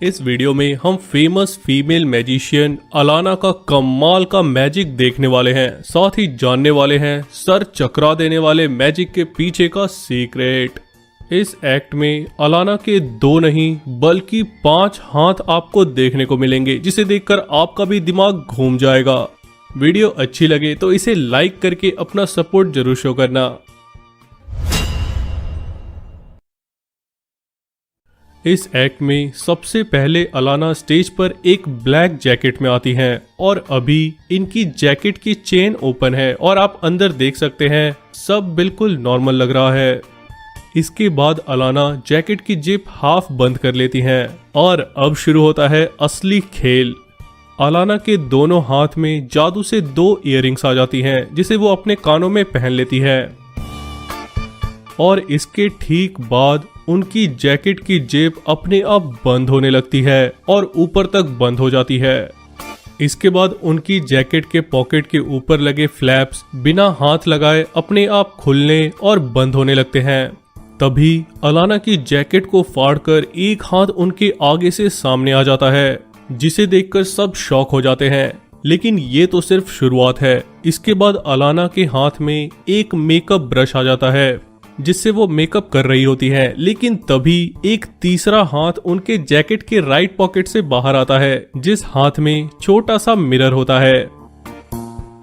इस वीडियो में हम फेमस फीमेल मैजिशियन अलाना का कमाल का मैजिक देखने वाले हैं। साथ ही जानने वाले हैं सर चकरा देने वाले मैजिक के पीछे का सीक्रेट। इस एक्ट में अलाना के 2 नहीं बल्कि 5 हाथ आपको देखने को मिलेंगे, जिसे देखकर आपका भी दिमाग घूम जाएगा। वीडियो अच्छी लगे तो इसे लाइक करके अपना सपोर्ट जरूर शो करना। इस एक्ट में सबसे पहले अलाना स्टेज पर एक ब्लैक जैकेट में आती हैं और अभी इनकी जैकेट की चेन ओपन है और आप अंदर देख सकते हैं सब बिल्कुल नॉर्मल लग रहा है। इसके बाद अलाना जैकेट की जिप हाफ बंद कर लेती हैं और अब शुरू होता है असली खेल। अलाना के दोनों हाथ में जादू से 2 इयररिंग्स आ जाती हैं, जिसे वो अपने कानों में पहन लेती है और इसके ठीक बाद उनकी जैकेट की जेब अपने आप बंद होने लगती है और ऊपर तक बंद हो जाती है। इसके बाद उनकी जैकेट के पॉकेट के ऊपर लगे फ्लैप्स बिना हाथ लगाए अपने आप खुलने और बंद होने लगते हैं। तभी अलाना की जैकेट को फाड़कर एक हाथ उनके आगे से सामने आ जाता है, जिसे देखकर सब शॉक हो जाते हैं। लेकिन ये तो सिर्फ शुरुआत है। इसके बाद अलाना के हाथ में एक मेकअप ब्रश आ जाता है जिससे वो मेकअप कर रही होती है, लेकिन तभी एक तीसरा हाथ उनके जैकेट के राइट पॉकेट से बाहर आता है, जिस हाथ में छोटा सा मिरर होता है।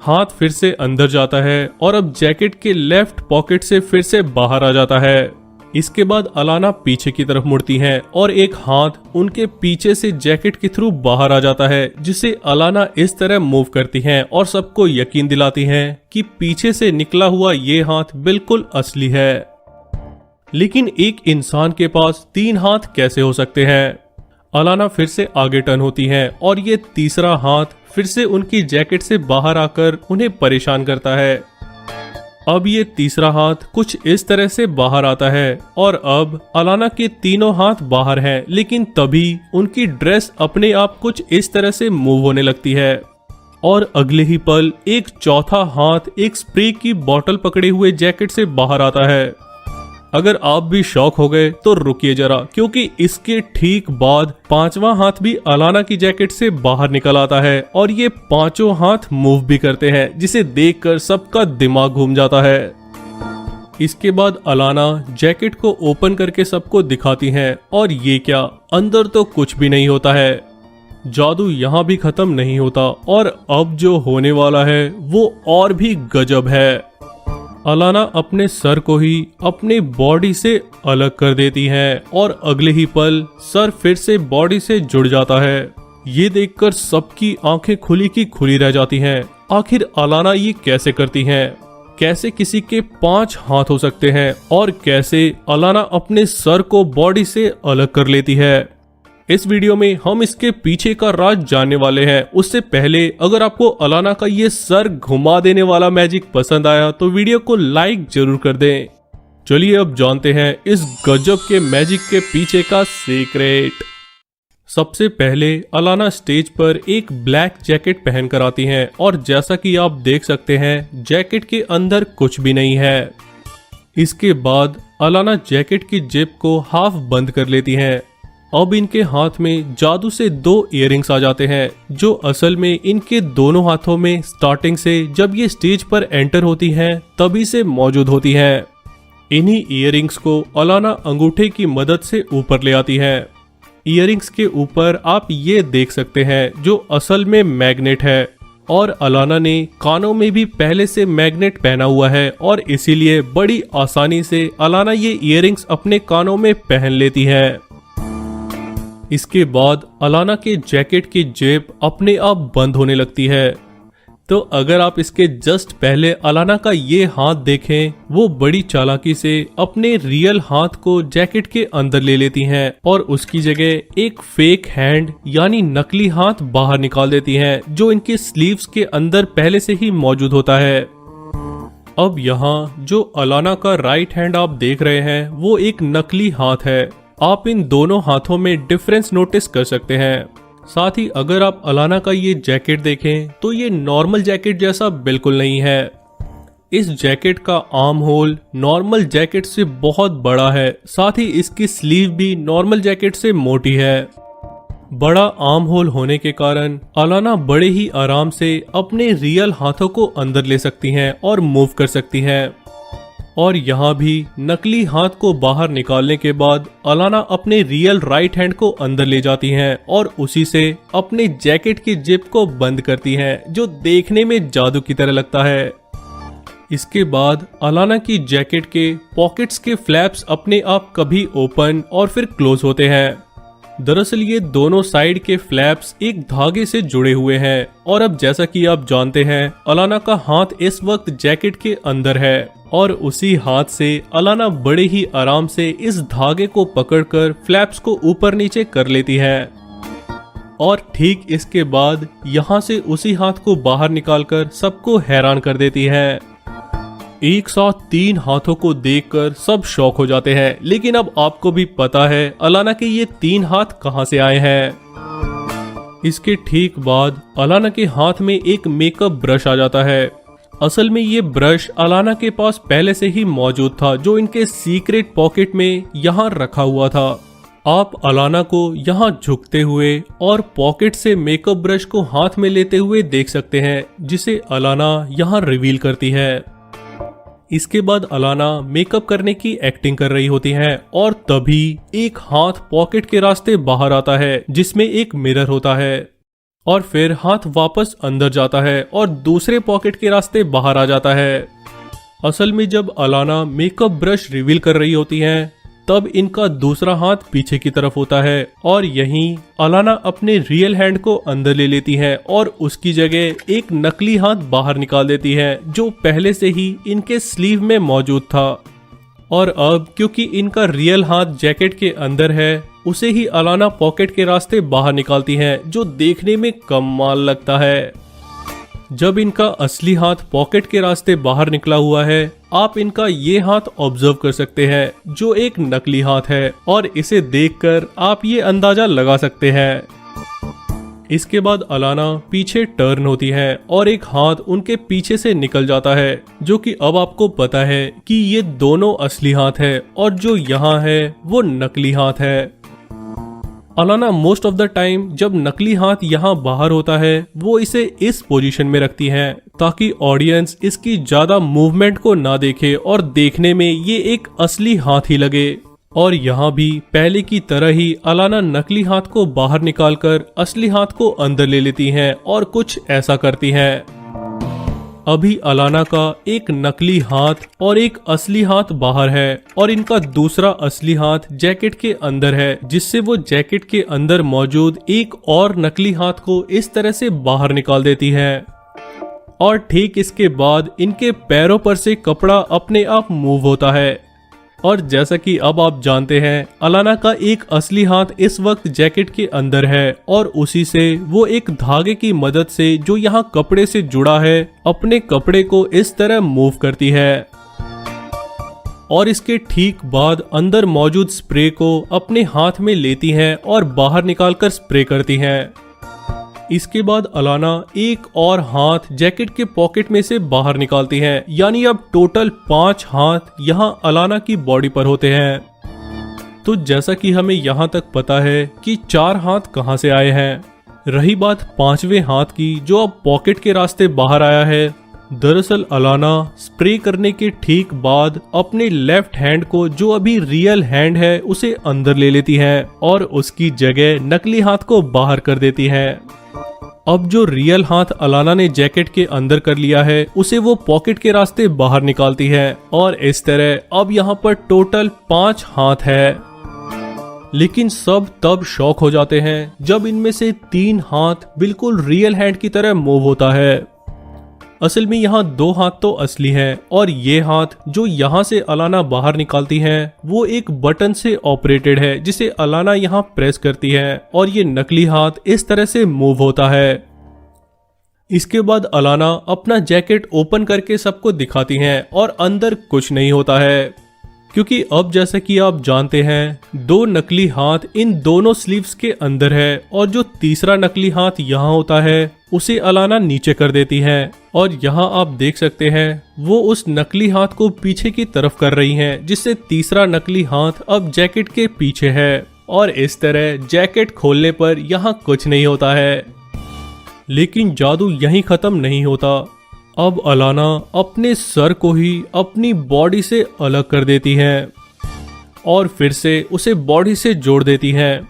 हाथ फिर से अंदर जाता है और अब जैकेट के लेफ्ट पॉकेट से फिर से बाहर आ जाता है। इसके बाद अलाना पीछे की तरफ मुड़ती हैं और एक हाथ उनके पीछे से जैकेट के थ्रू बाहर आ जाता है, जिसे अलाना इस तरह मूव करती हैं और सबको यकीन दिलाती हैं कि पीछे से निकला हुआ ये हाथ बिल्कुल असली है। लेकिन एक इंसान के पास 3 हाथ कैसे हो सकते हैं? अलाना फिर से आगे टर्न होती हैं और ये तीसरा हाथ फिर से उनकी जैकेट से बाहर आकर उन्हें परेशान करता है। अब ये तीसरा हाथ कुछ इस तरह से बाहर आता है और अब अलाना के तीनों हाथ बाहर हैं, लेकिन तभी उनकी ड्रेस अपने आप कुछ इस तरह से मूव होने लगती है और अगले ही पल एक चौथा हाथ एक स्प्रे की बोतल पकड़े हुए जैकेट से बाहर आता है। अगर आप भी शॉक हो गए तो रुकिए जरा, क्योंकि इसके ठीक बाद 5वां हाथ भी अलाना की जैकेट से बाहर निकल आता है और ये 5 हाथ मूव भी करते हैं, जिसे देखकर सबका दिमाग घूम जाता है। इसके बाद अलाना जैकेट को ओपन करके सबको दिखाती हैं और ये क्या, अंदर तो कुछ भी नहीं होता है। जादू यहाँ भी खत्म नहीं होता और अब जो होने वाला है वो और भी गजब है। अलाना अपने सर को ही अपनी बॉडी से अलग कर देती है और अगले ही पल सर फिर से बॉडी से जुड़ जाता है। ये देखकर सबकी आंखें खुली की खुली रह जाती हैं। आखिर अलाना ये कैसे करती हैं? कैसे किसी के 5 हाथ हो सकते हैं और कैसे अलाना अपने सर को बॉडी से अलग कर लेती है? इस वीडियो में हम इसके पीछे का राज जानने वाले हैं। उससे पहले अगर आपको अलाना का ये सर घुमा देने वाला मैजिक पसंद आया तो वीडियो को लाइक जरूर कर दें। चलिए अब जानते हैं इस गजब के मैजिक के पीछे का सीक्रेट। सबसे पहले अलाना स्टेज पर एक ब्लैक जैकेट पहनकर आती हैं और जैसा कि आप देख सकते हैं जैकेट के अंदर कुछ भी नहीं है। इसके बाद अलाना जैकेट की जेब को हाफ बंद कर लेती हैं। अब इनके हाथ में जादू से 2 इयररिंग्स आ जाते हैं, जो असल में इनके दोनों हाथों में स्टार्टिंग से जब ये स्टेज पर एंटर होती हैं तभी से मौजूद होती हैं। इन्हीं इयररिंग्स को अलाना अंगूठे की मदद से ऊपर ले आती हैं। इयररिंग्स के ऊपर आप ये देख सकते हैं जो असल में मैग्नेट है और अलाना ने कानों में भी पहले से मैग्नेट पहना हुआ है और इसीलिए बड़ी आसानी से अलाना ये इयररिंग्स अपने कानों में पहन लेती है। इसके बाद अलाना के जैकेट की जेब अपने आप बंद होने लगती है। तो अगर आप इसके जस्ट पहले अलाना का ये हाथ देखें, वो बड़ी चालाकी से अपने रियल हाथ को जैकेट के अंदर ले लेती हैं और उसकी जगह एक फेक हैंड यानी नकली हाथ बाहर निकाल देती हैं, जो इनके स्लीव्स के अंदर पहले से ही मौजूद होता है। अब यहाँ जो अलाना का राइट हैंड आप देख रहे हैं वो एक नकली हाथ है। आप इन दोनों हाथों में डिफरेंस नोटिस कर सकते हैं। साथ ही अगर आप अलाना का ये जैकेट देखें तो ये नॉर्मल जैकेट जैसा बिल्कुल नहीं है। इस जैकेट का आर्म होल नॉर्मल जैकेट से बहुत बड़ा है, साथ ही इसकी स्लीव भी नॉर्मल जैकेट से मोटी है। बड़ा आर्म होल होने के कारण अलाना बड़े ही आराम से अपने रियल हाथों को अंदर ले सकती हैं और मूव कर सकती हैं। और यहाँ भी नकली हाथ को बाहर निकालने के बाद अलाना अपने रियल राइट हैंड को अंदर ले जाती हैं और उसी से अपने जैकेट की जिप को बंद करती हैं, जो देखने में जादू की तरह लगता है। इसके बाद अलाना की जैकेट के पॉकेट्स के फ्लैप्स अपने आप कभी ओपन और फिर क्लोज होते हैं। दरअसल ये दोनों साइड के फ्लैप्स एक धागे से जुड़े हुए हैं और अब जैसा कि आप जानते हैं अलाना का हाथ इस वक्त जैकेट के अंदर है और उसी हाथ से अलाना बड़े ही आराम से इस धागे को पकड़कर फ्लैप्स को ऊपर नीचे कर लेती है। और ठीक इसके बाद यहाँ से उसी हाथ को बाहर निकालकर सबको हैरान कर देती है। एक साथ 3 हाथों को देखकर सब शॉक हो जाते हैं, लेकिन अब आपको भी पता है अलाना के ये 3 हाथ कहां से आए हैं। इसके ठीक बाद अलाना के हाथ में एक मेकअप ब्रश आ जाता है। असल में ये ब्रश अलाना के पास पहले से ही मौजूद था, जो इनके सीक्रेट पॉकेट में यहाँ रखा हुआ था। आप अलाना को यहाँ झुकते हुए और पॉकेट से मेकअप ब्रश को हाथ में लेते हुए देख सकते हैं, जिसे अलाना यहाँ रिवील करती है। इसके बाद अलाना मेकअप करने की एक्टिंग कर रही होती है और तभी एक हाथ पॉकेट के रास्ते बाहर आता है, जिसमें एक मिरर होता है। और फिर हाथ वापस अंदर जाता है और दूसरे पॉकेट के रास्ते बाहर आ जाता है। असल में जब अलाना मेकअप ब्रश रिवील कर रही होती है, तब इनका दूसरा हाथ पीछे की तरफ होता है और यहीं अलाना अपने रियल हैंड को अंदर ले लेती है और उसकी जगह एक नकली हाथ बाहर निकाल देती है, जो पहले से ही इनके स्लीव में मौजूद था। और अब क्योंकि इनका रियल हाथ जैकेट के अंदर है, उसे ही अलाना पॉकेट के रास्ते बाहर निकालती है, जो देखने में कमाल लगता है। जब इनका असली हाथ पॉकेट के रास्ते बाहर निकला हुआ है, आप इनका ये हाथ ऑब्जर्व कर सकते हैं, जो एक नकली हाथ है, और इसे देखकर आप ये अंदाजा लगा सकते हैं। इसके बाद अलाना पीछे टर्न होती है और एक हाथ उनके पीछे से निकल जाता है, जो कि अब आपको पता है कि ये दोनों असली हाथ है और जो यहाँ है वो नकली हाथ है। अलाना मोस्ट ऑफ द टाइम जब नकली हाथ यहाँ बाहर होता है, वो इसे इस पोजीशन में रखती है ताकि ऑडियंस इसकी ज्यादा मूवमेंट को ना देखे और देखने में ये एक असली हाथ ही लगे। और यहाँ भी पहले की तरह ही अलाना नकली हाथ को बाहर निकालकर असली हाथ को अंदर ले लेती हैं और कुछ ऐसा करती हैं। अभी अलाना का एक नकली हाथ और एक असली हाथ बाहर है और इनका दूसरा असली हाथ जैकेट के अंदर है, जिससे वो जैकेट के अंदर मौजूद एक और नकली हाथ को इस तरह से बाहर निकाल देती है। और ठीक इसके बाद इनके पैरों पर से कपड़ा अपने आप मूव होता है। और जैसा कि अब आप जानते हैं, अलाना का एक असली हाथ इस वक्त जैकेट के अंदर है और उसी से वो एक धागे की मदद से जो यहाँ कपड़े से जुड़ा है, अपने कपड़े को इस तरह मूव करती है। और इसके ठीक बाद अंदर मौजूद स्प्रे को अपने हाथ में लेती हैं और बाहर निकालकर स्प्रे करती हैं। इसके बाद अलाना एक और हाथ जैकेट के पॉकेट में से बाहर निकालती हैं, यानी अब टोटल 5 हाथ यहाँ अलाना की बॉडी पर होते हैं। तो जैसा कि हमें यहाँ तक पता है कि 4 हाथ कहाँ से आए हैं, रही बात 5वें हाथ की जो अब पॉकेट के रास्ते बाहर आया है। दरअसल अलाना स्प्रे करने के ठीक बाद अपने लेफ्ट हैंड को, जो अभी रियल हैंड है, उसे अंदर ले लेती है और उसकी जगह नकली हाथ को बाहर कर देती है। अब जो रियल हाथ अलाना ने जैकेट के अंदर कर लिया है, उसे वो पॉकेट के रास्ते बाहर निकालती है और इस तरह अब यहाँ पर टोटल 5 हाथ है। लेकिन सब तब शॉक हो जाते हैं जब इनमें से 3 हाथ बिल्कुल रियल हैंड की तरह मूव होता है। असल में यहाँ 2 हाथ तो असली हैं और ये हाथ जो यहाँ से अलाना बाहर निकालती है, वो एक बटन से ऑपरेटेड है, जिसे अलाना यहाँ प्रेस करती है और ये नकली हाथ इस तरह से मूव होता है। इसके बाद अलाना अपना जैकेट ओपन करके सबको दिखाती हैं और अंदर कुछ नहीं होता है, क्योंकि अब जैसा कि आप जानते हैं 2 नकली हाथ इन दोनों स्लीव्स के अंदर है और जो तीसरा नकली हाथ यहाँ होता है उसे अलाना नीचे कर देती है। और यहाँ आप देख सकते हैं वो उस नकली हाथ को पीछे की तरफ कर रही हैं, जिससे तीसरा नकली हाथ अब जैकेट के पीछे है और इस तरह जैकेट खोलने पर यहाँ कुछ नहीं होता है। लेकिन जादू यहीं खत्म नहीं होता। अब अलाना अपने सर को ही अपनी बॉडी से अलग कर देती है और फिर से उसे बॉडी से जोड़ देती है।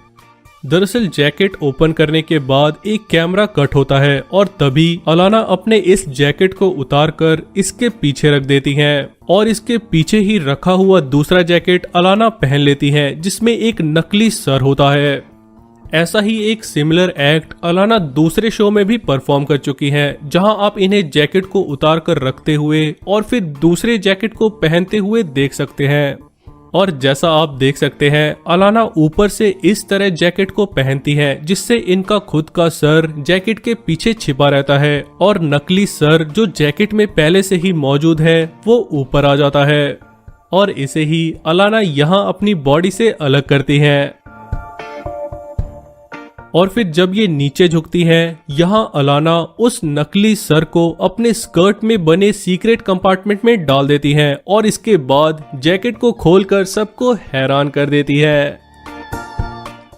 दरअसल जैकेट ओपन करने के बाद एक कैमरा कट होता है और तभी अलाना अपने इस जैकेट को उतारकर इसके पीछे रख देती हैं और इसके पीछे ही रखा हुआ दूसरा जैकेट अलाना पहन लेती है जिसमें एक नकली सर होता है। ऐसा ही एक सिमिलर एक्ट अलाना दूसरे शो में भी परफॉर्म कर चुकी हैं, जहां आप इन्हें जैकेट को उतार कर रखते हुए और फिर दूसरे जैकेट को पहनते हुए देख सकते हैं। और जैसा आप देख सकते हैं अलाना ऊपर से इस तरह जैकेट को पहनती है जिससे इनका खुद का सर जैकेट के पीछे छिपा रहता है और नकली सर जो जैकेट में पहले से ही मौजूद है वो ऊपर आ जाता है और इसे ही अलाना यहाँ अपनी बॉडी से अलग करती है। और फिर जब ये नीचे झुकती है यहाँ अलाना उस नकली सर को अपने स्कर्ट में बने सीक्रेट कंपार्टमेंट में डाल देती है और इसके बाद जैकेट को खोलकर सबको हैरान कर देती है।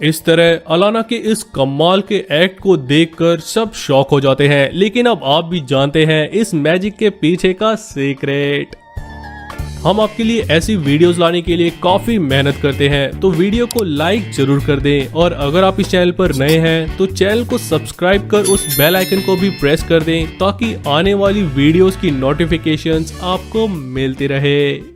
इस तरह अलाना के इस कमाल के एक्ट को देखकर सब शॉक हो जाते हैं। लेकिन अब आप भी जानते हैं इस मैजिक के पीछे का सीक्रेट। हम आपके लिए ऐसी वीडियोस लाने के लिए काफी मेहनत करते हैं, तो वीडियो को लाइक जरूर कर दें और अगर आप इस चैनल पर नए हैं तो चैनल को सब्सक्राइब कर उस बेल आइकन को भी प्रेस कर दें ताकि आने वाली वीडियोस की नोटिफिकेशंस आपको मिलती रहे।